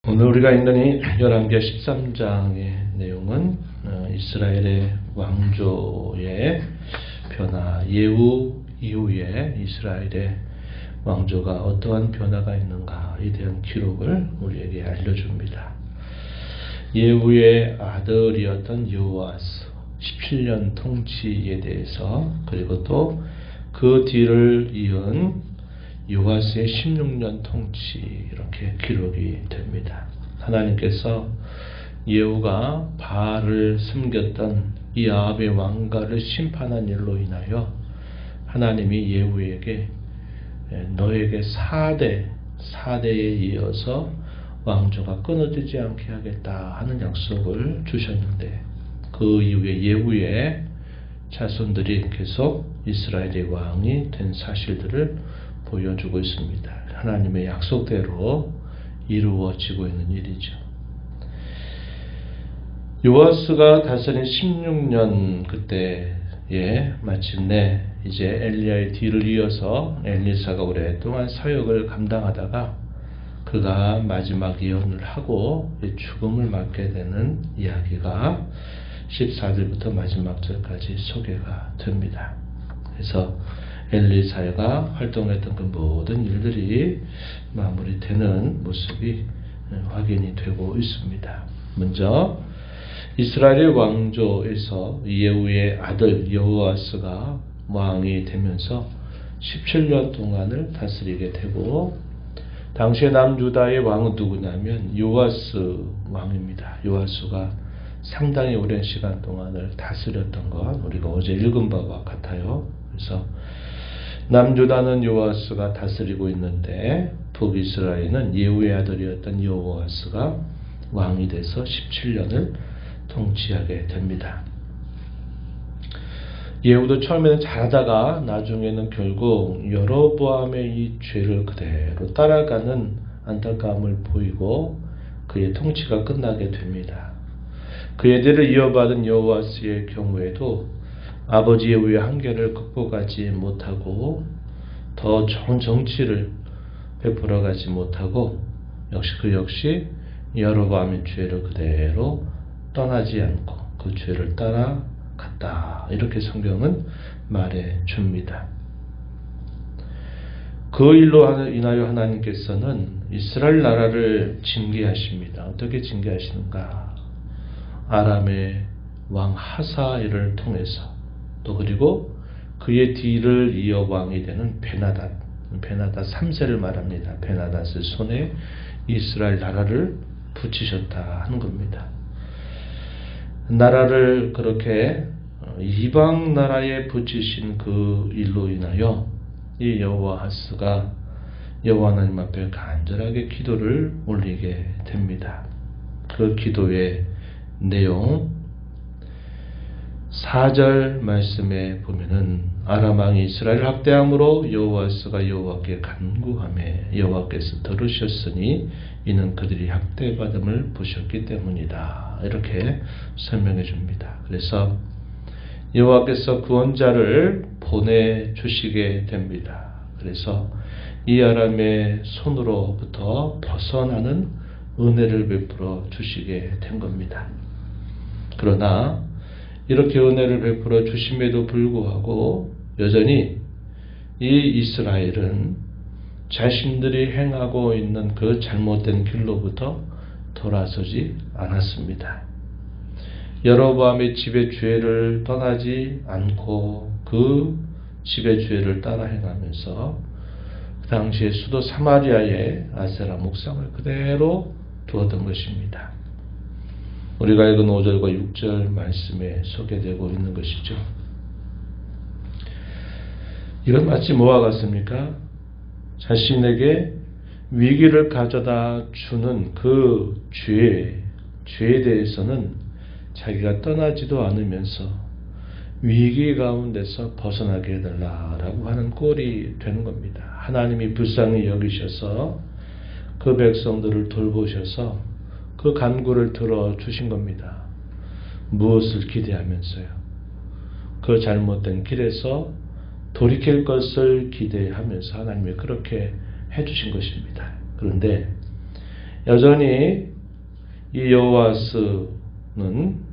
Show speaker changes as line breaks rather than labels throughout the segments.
오늘 우리가 읽는 이 열왕기하 13장의 내용은 이스라엘의 왕조의 변화, 예후 이후에 이스라엘의 왕조가 어떠한 변화가 있는가에 대한 기록을 우리에게 알려줍니다. 예후의 아들이었던 여호아스 17년 통치에 대해서, 그리고 또 그 뒤를 이은 요아스의 16년 통치, 이렇게 기록이 됩니다. 하나님께서 예후가 바알을 숨겼던 이 아합의 왕가를 심판한 일로 인하여 하나님이 예후에게 너에게 4대에 이어서 왕조가 끊어지지 않게 하겠다 하는 약속을 주셨는데, 그 이후에 예후의 자손들이 계속 이스라엘의 왕이 된 사실들을 보여주고 있습니다. 하나님의 약속대로 이루어지고 있는 일이죠. 요아스가 다스린 16년 그때에 마침내 이제 엘리야의 뒤를 이어서 엘리사가 오랫동안 사역을 감당하다가 그가 마지막 예언을 하고 죽음을 맞게 되는 이야기가 14절부터 마지막 절까지 소개가 됩니다. 그래서 엘리사가 활동했던 그 모든 일들이 마무리되는 모습이 확인이 되고 있습니다. 먼저 이스라엘의 왕조에서 예후의 아들 여호아스가 왕이 되면서 17년 동안을 다스리게 되고, 당시에 남유다의 왕은 누구냐면 요아스 왕입니다. 요아스가 상당히 오랜 시간 동안을 다스렸던 것 우리가 어제 읽은 바와 같아요. 그래서 남유다는 요아스가 다스리고 있는데, 북이스라엘은 예후의 아들이었던 여호아스가 왕이 돼서 17년을 통치하게 됩니다. 예후도 처음에는 잘하다가 나중에는 결국 여로보암의 이 죄를 그대로 따라가는 안타까움을 보이고 그의 통치가 끝나게 됩니다. 그의 대를 이어받은 여호아스의 경우에도 아버지 예후의 한계를 극복하지 못하고 더 좋은 정치를 베풀어가지 못하고 그 역시 여로보암의 죄를 그대로 떠나지 않고 그 죄를 따라갔다, 이렇게 성경은 말해줍니다. 그 일로 인하여 하나님께서는 이스라엘 나라를 징계하십니다. 어떻게 징계하시는가? 아람의 왕 하사엘을 통해서, 또 그리고 그의 뒤를 이어 왕이 되는 베나닷 3세를 말합니다. 베나닷의 손에 이스라엘 나라를 붙이셨다 하는 겁니다. 나라를 그렇게 이방 나라에 붙이신 그 일로 인하여 이 여호아스가 여호와 하나님 앞에 간절하게 기도를 올리게 됩니다. 그 기도의 내용 4절 말씀에 보면은 아람 왕이 이스라엘 학대함으로 여호아스가 여호와께 간구하매 여호와께서 들으셨으니 이는 그들이 학대받음을 보셨기 때문이다, 이렇게 설명해 줍니다. 그래서 여호와께서 구원자를 보내주시게 됩니다. 그래서 이 아람의 손으로부터 벗어나는 은혜를 베풀어 주시게 된 겁니다. 그러나 이렇게 은혜를 베풀어 주심에도 불구하고 여전히 이 이스라엘은 자신들이 행하고 있는 그 잘못된 길로부터 돌아서지 않았습니다. 여로보암의 집의 죄를 떠나지 않고 그 집의 죄를 따라 행하면서 그 당시에 수도 사마리아의 아세라 목상을 그대로 두었던 것입니다. 우리가 읽은 5절과 6절 말씀에 소개되고 있는 것이죠. 이건 마치 뭐와 같습니까? 자신에게 위기를 가져다 주는 그 죄에 대해서는 자기가 떠나지도 않으면서 위기 가운데서 벗어나게 해달라라고 하는 꼴이 되는 겁니다. 하나님이 불쌍히 여기셔서 그 백성들을 돌보셔서 그 간구를 들어주신 겁니다. 무엇을 기대하면서요? 그 잘못된 길에서 돌이킬 것을 기대하면서 하나님이 그렇게 해주신 것입니다. 그런데 여전히 이 여호와스는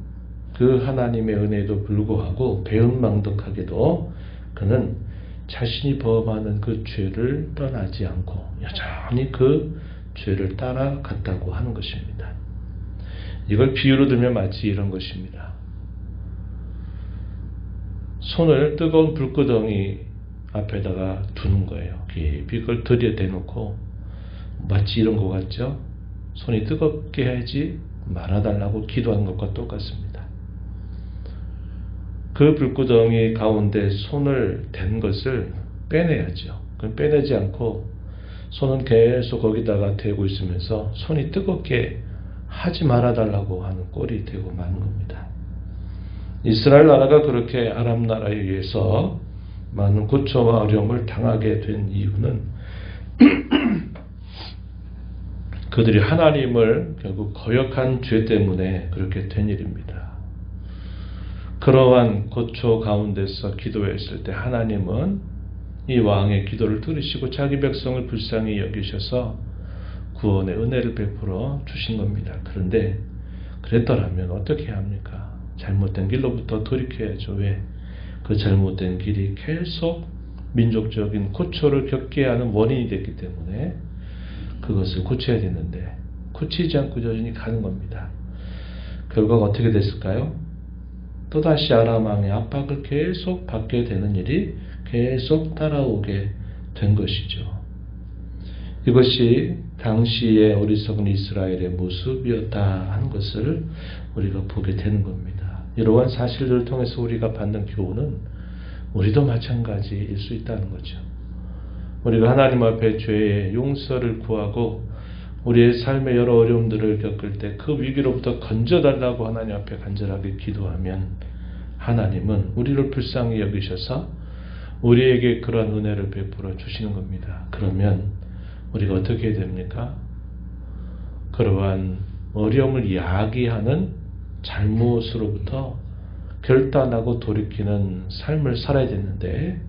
그 하나님의 은혜에도 불구하고 배은망덕하게도 그는 자신이 범하는 그 죄를 떠나지 않고 여전히 그 죄를 따라갔다고 하는 것입니다. 이걸 비유로 들면 마치 이런 것입니다. 손을 뜨거운 불구덩이 앞에다가 두는 거예요. 깊이 그걸 들여대놓고 마치 이런 것 같죠? 손이 뜨겁게 해야지 말아달라고 기도한 것과 똑같습니다. 그 불구덩이 가운데 손을 댄 것을 빼내야죠. 그럼 빼내지 않고 손은 계속 거기다가 대고 있으면서 손이 뜨겁게 하지 말아달라고 하는 꼴이 되고 마는 겁니다. 이스라엘 나라가 그렇게 아람 나라에 의해서 많은 고초와 어려움을 당하게 된 이유는 그들이 하나님을 결국 거역한 죄 때문에 그렇게 된 일입니다. 그러한 고초 가운데서 기도했을 때 하나님은 이 왕의 기도를 들으시고 자기 백성을 불쌍히 여기셔서 구원의 은혜를 베풀어 주신 겁니다. 그런데 그랬더라면 어떻게 해야 합니까? 잘못된 길로부터 돌이켜야죠. 왜? 그 잘못된 길이 계속 민족적인 고초를 겪게 하는 원인이 됐기 때문에 그것을 고쳐야 되는데 고치지 않고 여전히 가는 겁니다. 결과가 어떻게 됐을까요? 또다시 아람 왕의 압박을 계속 받게 되는 일이 계속 따라오게 된 것이죠. 이것이 당시의 어리석은 이스라엘의 모습이었다 하는 것을 우리가 보게 되는 겁니다. 이러한 사실들을 통해서 우리가 받는 교훈은 우리도 마찬가지일 수 있다는 거죠. 우리가 하나님 앞에 죄의 용서를 구하고 우리의 삶의 여러 어려움들을 겪을 때 그 위기로부터 건져달라고 하나님 앞에 간절하게 기도하면 하나님은 우리를 불쌍히 여기셔서 우리에게 그러한 은혜를 베풀어 주시는 겁니다. 그러면 우리가 어떻게 해야 됩니까? 그러한 어려움을 야기하는 잘못으로부터 결단하고 돌이키는 삶을 살아야 되는데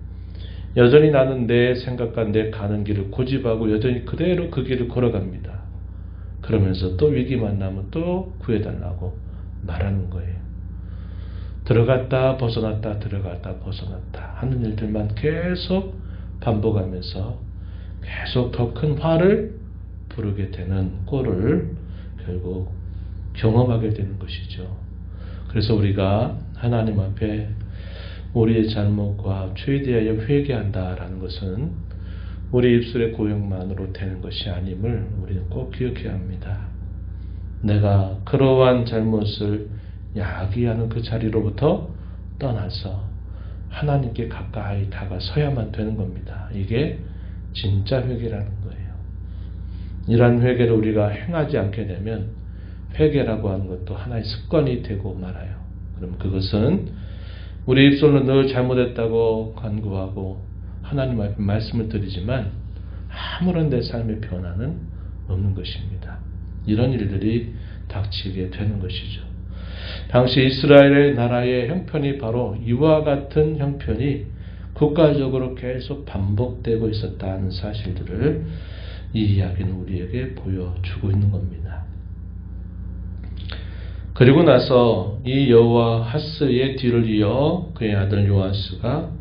여전히 나는 내 생각과 내 가는 길을 고집하고 여전히 그대로 그 길을 걸어갑니다. 그러면서 또 위기 만나면 또 구해달라고 말하는 거예요. 들어갔다 벗어났다 들어갔다 벗어났다 하는 일들만 계속 반복하면서 계속 더 큰 화를 부르게 되는 꼴을 결국 경험하게 되는 것이죠. 그래서 우리가 하나님 앞에 우리의 잘못과 죄에 대하여 회개한다라는 것은 우리 입술의 고역만으로 되는 것이 아님을 우리는 꼭 기억해야 합니다. 내가 그러한 잘못을 야기하는 그 자리로부터 떠나서 하나님께 가까이 다가서야만 되는 겁니다. 이게 진짜 회개라는 거예요. 이러한 회개를 우리가 행하지 않게 되면 회개라고 하는 것도 하나의 습관이 되고 말아요. 그럼 그것은 우리 입술로 늘 잘못했다고 간구하고 하나님 앞에 말씀을 드리지만 아무런 내 삶의 변화는 없는 것입니다. 이런 일들이 닥치게 되는 것이죠. 당시 이스라엘의 나라의 형편이 바로 이와 같은 형편이 국가적으로 계속 반복되고 있었다는 사실들을 이 이야기는 우리에게 보여주고 있는 겁니다. 그리고 나서 이 여호와하스의 뒤를 이어 그의 아들 요아스가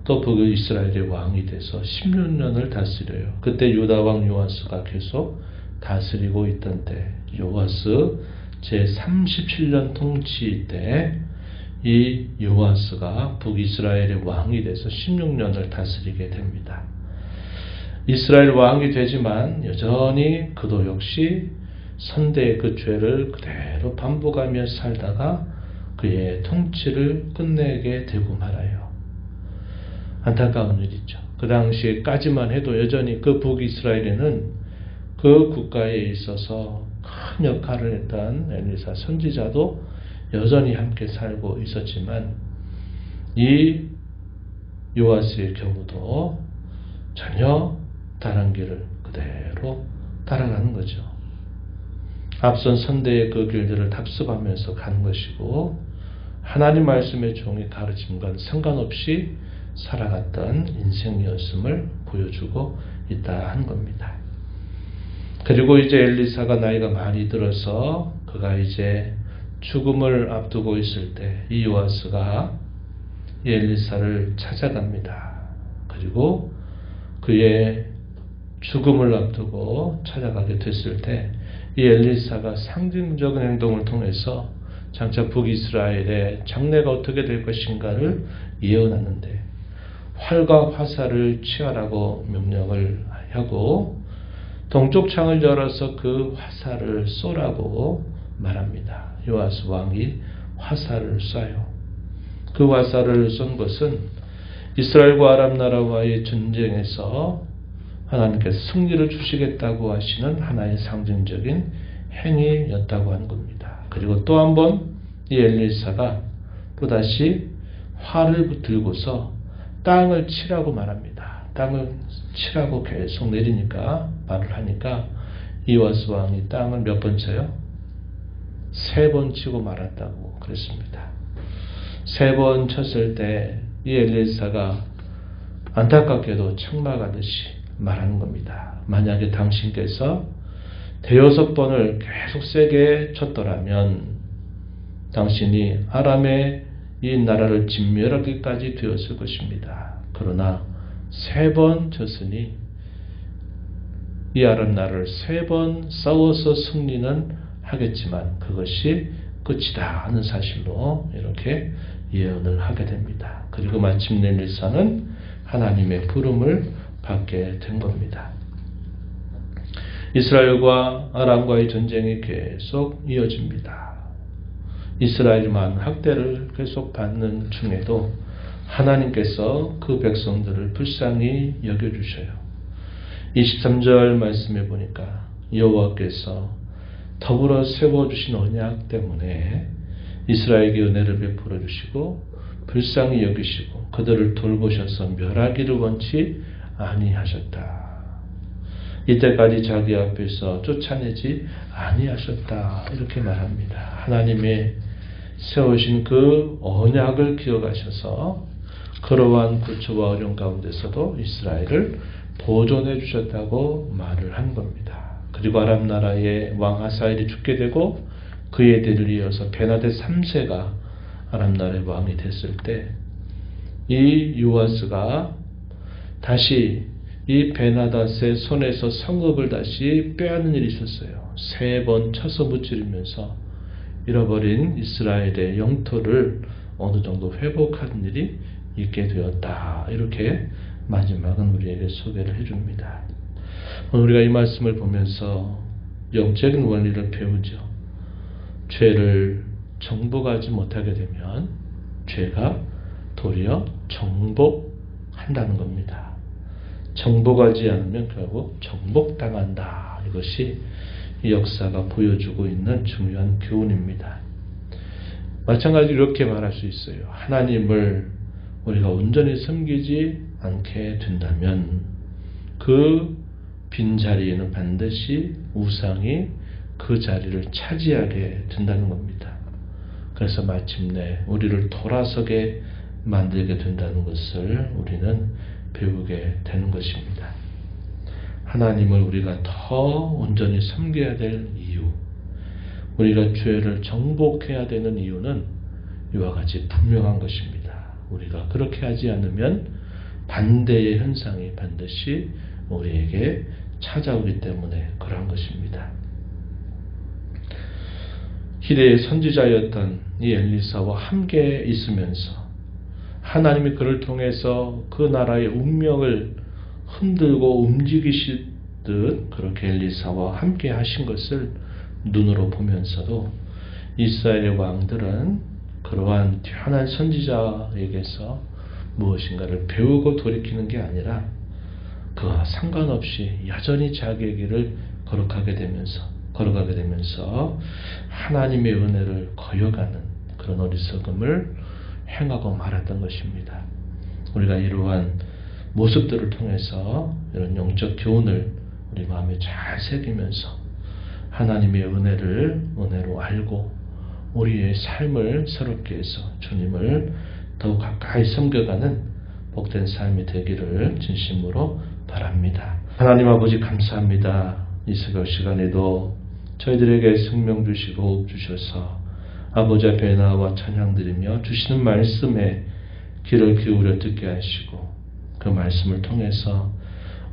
또 북이스라엘의 왕이 돼서 16년을 다스려요. 그때 유다 왕 요아스가 계속 다스리고 있던 때 요아스 제37년 통치 때 이 요아스가 북이스라엘의 왕이 돼서 16년을 다스리게 됩니다. 이스라엘 왕이 되지만 여전히 그도 역시 선대의 그 죄를 그대로 반복하며 살다가 그의 통치를 끝내게 되고 말아요. 안타까운 일이죠. 그 당시에까지만 해도 여전히 그 북이스라엘에는 그 국가에 있어서 큰 역할을 했던 엘리사 선지자도 여전히 함께 살고 있었지만 이 요아스의 경우도 전혀 다른 길을 그대로 따라가는 거죠. 앞선 선대의 그 길들을 답습하면서 가는 것이고 하나님 말씀의 종의 가르침과는 상관없이 살아갔던 인생이었음을 보여주고 있다 하는 겁니다. 그리고 이제 엘리사가 나이가 많이 들어서 그가 이제 죽음을 앞두고 있을 때 이 요아스가 이 엘리사를 찾아갑니다. 그리고 그의 죽음을 앞두고 찾아가게 됐을 때 이 엘리사가 상징적인 행동을 통해서 장차 북이스라엘의 장래가 어떻게 될 것인가를 예언하는데 활과 화살을 취하라고 명령을 하고 동쪽 창을 열어서 그 화살을 쏘라고 말합니다. 요아스 왕이 화살을 쏴요. 그 화살을 쏜 것은 이스라엘과 아람 나라와의 전쟁에서 하나님께서 승리를 주시겠다고 하시는 하나의 상징적인 행위였다고 하는 겁니다. 그리고 또 한 번 이 엘리사가 또다시 활을 들고서 땅을 치라고 말합니다. 땅을 치라고 계속 내리니까 말을 하니까 요아스 왕이 땅을 몇 번 쳐요? 3번 치고 말았다고 그랬습니다. 3번 쳤을 때 이 엘리사가 안타깝게도 책망하듯이 말하는 겁니다. 만약에 당신께서 5번을 계속 세게 쳤더라면 당신이 아람의 이 나라를 진멸하기까지 되었을 것입니다. 그러나 3번 쳤으니 이 아람 나라를 3번 싸워서 승리는 하겠지만 그것이 끝이다 하는 사실로 이렇게 예언을 하게 됩니다. 그리고 마침내 엘리사는 하나님의 부름을 받게 된 겁니다. 이스라엘과 아람과의 전쟁이 계속 이어집니다. 이스라엘이 많은 학대를 계속 받는 중에도 하나님께서 그 백성들을 불쌍히 여겨주셔요. 23절 말씀해 보니까 여호와께서 더불어 세워주신 언약 때문에 이스라엘에게 은혜를 베풀어 주시고 불쌍히 여기시고 그들을 돌보셔서 멸하기를 원치 아니하셨다. 이때까지 자기 앞에서 쫓아내지 아니하셨다. 이렇게 말합니다. 하나님의 세우신 그 언약을 기억하셔서 그러한 고초와 어려움 가운데서도 이스라엘을 보존해 주셨다고 말을 한 겁니다. 그리고 아람 나라의 왕 하사엘이 죽게 되고 그의 뒤를 이어서 베나데 3세가 아람 나라의 왕이 됐을 때 이 요아스가 다시 이 베나닷의 손에서 성읍을 다시 빼앗는 일이 있었어요. 3번 쳐서 무찌르면서 잃어버린 이스라엘의 영토를 어느 정도 회복하는 일이 있게 되었다. 이렇게 마지막은 우리에게 소개를 해줍니다. 오늘 우리가 이 말씀을 보면서 영적인 원리를 배우죠. 죄를 정복하지 못하게 되면 죄가 도리어 정복한다는 겁니다. 정복하지 않으면 결국 정복당한다. 이것이 이 역사가 보여주고 있는 중요한 교훈입니다. 마찬가지로 이렇게 말할 수 있어요. 하나님을 우리가 온전히 섬기지 않게 된다면 그 빈자리에는 반드시 우상이 그 자리를 차지하게 된다는 겁니다. 그래서 마침내 우리를 돌아서게 만들게 된다는 것을 우리는 배우게 되는 것입니다. 하나님을 우리가 더 온전히 섬겨야 될 이유, 우리가 죄를 정복해야 되는 이유는 이와 같이 분명한 것입니다. 우리가 그렇게 하지 않으면 반대의 현상이 반드시 우리에게 찾아오기 때문에 그러한 것입니다. 희대의 선지자였던 이 엘리사와 함께 있으면서 하나님이 그를 통해서 그 나라의 운명을 흔들고 움직이시듯 그렇게 엘리사와 함께 하신 것을 눈으로 보면서도 이스라엘의 왕들은 그러한 뛰어난 선지자에게서 무엇인가를 배우고 돌이키는 게 아니라 그와 상관없이 여전히 자기의 길을 걸어가게 되면서 하나님의 은혜를 거역하는 그런 어리석음을 행하고 말았던 것입니다. 우리가 이러한 모습들을 통해서 이런 영적 교훈을 우리 마음에 잘 새기면서 하나님의 은혜로 알고 우리의 삶을 새롭게 해서 주님을 더욱 가까이 섬겨가는 복된 삶이 되기를 진심으로 바랍니다. 하나님 아버지 감사합니다. 이 새벽 시간에도 저희들에게 생명 주시고 호흡 주셔서 아버지 앞에 나와 찬양드리며 주시는 말씀에 귀를 기울여 듣게 하시고 그 말씀을 통해서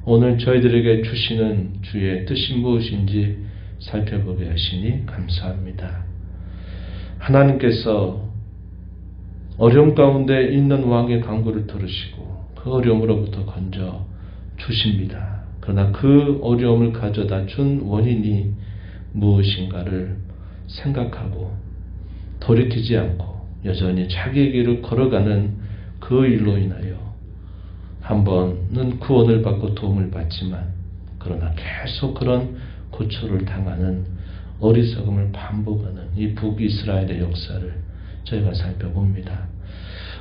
오늘 저희들에게 주시는 주의 뜻이 무엇인지 살펴보게 하시니 감사합니다. 하나님께서 어려움 가운데 있는 왕의 간구를 들으시고 그 어려움으로부터 건져 주십니다. 그러나 그 어려움을 가져다 준 원인이 무엇인가를 생각하고 돌이키지 않고 여전히 자기의 길을 걸어가는 그 일로 인하여 한 번은 구원을 받고 도움을 받지만 그러나 계속 그런 고초를 당하는 어리석음을 반복하는 이 북이스라엘의 역사를 저희가 살펴봅니다.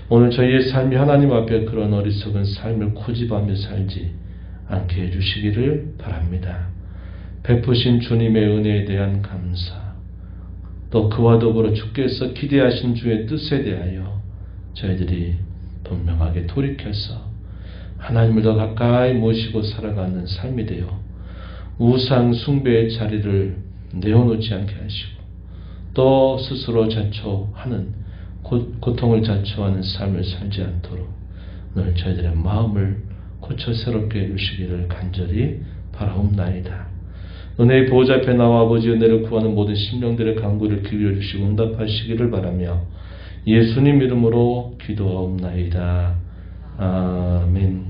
오늘 저희의 삶이 하나님 앞에 그런 어리석은 삶을 고집하며 살지 않게 해주시기를 바랍니다. 베푸신 주님의 은혜에 대한 감사, 또 그와 더불어 주께서 기대하신 주의 뜻에 대하여 저희들이 분명하게 돌이켜서 하나님을 더 가까이 모시고 살아가는 삶이 되어 우상 숭배의 자리를 내어놓지 않게 하시고 또 스스로 자초하는 고통을 자초하는 삶을 살지 않도록 늘 저희들의 마음을 고쳐 새롭게 해주시기를 간절히 바라옵나이다. 은혜의 보호자 앞에 나와 아버지 은혜를 구하는 모든 심령들의 간구를 기울여 주시고 응답하시기를 바라며 예수님 이름으로 기도하옵나이다. 아멘.